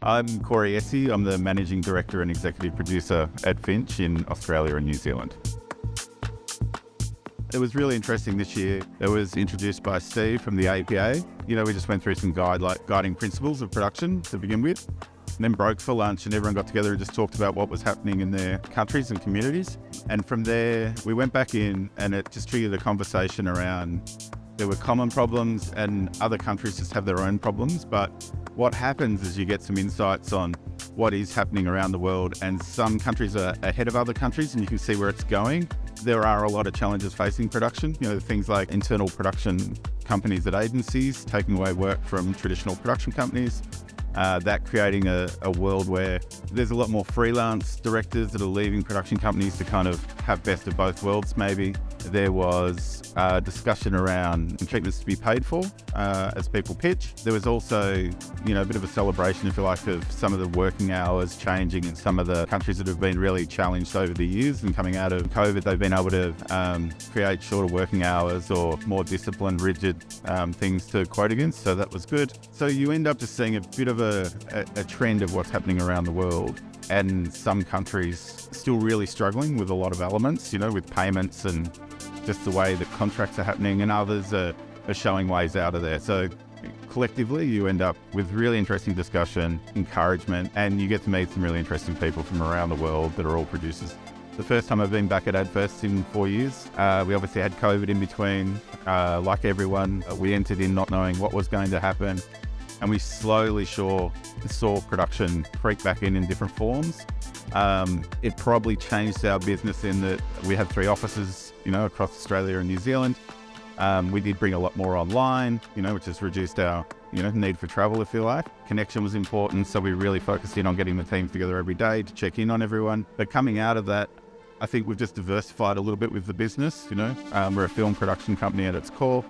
I'm Corey Esse. I'm the Managing Director and Executive Producer at Finch in Australia and New Zealand. It was really interesting this year. It was introduced by Steve from the APA. We just went through some guiding principles of production to begin with, and then broke for lunch and everyone got together and just talked about what was happening in their countries and communities. And from there, we went back in and it just triggered a conversation around there were common problems and other countries just have their own problems. But what happens is you get some insights on what is happening around the world, and some countries are ahead of other countries and you can see where it's going. There are a lot of challenges facing production, things like internal production companies at agencies, taking away work from traditional production companies, that creating a world where there's a lot more freelance directors that are leaving production companies to kind of have best of both worlds maybe. There was a discussion around treatments to be paid for as people pitch. There was also, a bit of a celebration, if you like, of some of the working hours changing in some of the countries that have been really challenged over the years. And coming out of COVID, they've been able to create shorter working hours or more disciplined, rigid things to quote against. So that was good. So you end up just seeing a bit of a trend of what's happening around the world. And some countries still really struggling with a lot of elements, with payments and just the way that contracts are happening, and others are showing ways out of there. So collectively, you end up with really interesting discussion, encouragement, and you get to meet some really interesting people from around the world that are all producers. The first time I've been back at AdFest in 4 years. We obviously had COVID in between. Like everyone, we entered in not knowing what was going to happen, and we slowly saw production creep back in different forms. It probably changed our business in that we have 3 offices, across Australia and New Zealand. We did bring a lot more online, which has reduced our, need for travel, if you like. Connection was important, so we really focused in on getting the teams together every day to check in on everyone. But coming out of that, I think we've just diversified a little bit with the business, We're a film production company at its core,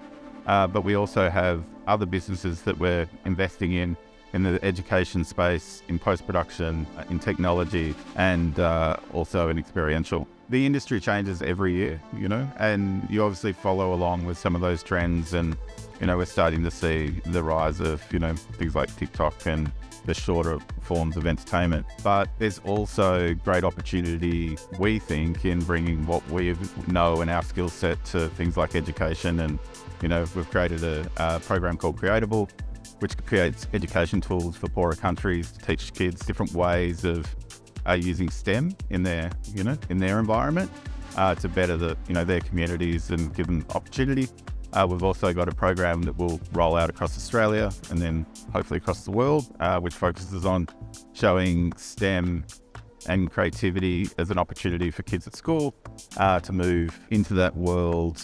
but we also have other businesses that we're investing in the education space, in post-production, in technology, and also in experiential. The industry changes every year, and you obviously follow along with some of those trends, and, we're starting to see the rise of, things like TikTok and the shorter forms of entertainment. But there's also great opportunity, we think, in bringing what we know and our skill set to things like education. And, we've created a program called Creatable, which creates education tools for poorer countries to teach kids different ways of using STEM in their, in their environment to better their communities and give them opportunity. We've also got a program that will roll out across Australia and then hopefully across the world, which focuses on showing STEM and creativity as an opportunity for kids at school to move into that world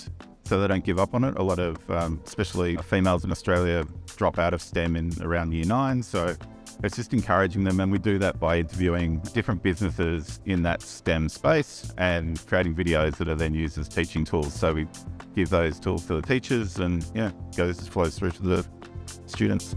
so they don't give up on it. A lot of, especially females in Australia, drop out of STEM in around year 9. So it's just encouraging them, and we do that by interviewing different businesses in that STEM space and creating videos that are then used as teaching tools. So we give those tools to the teachers, and flows through to the students.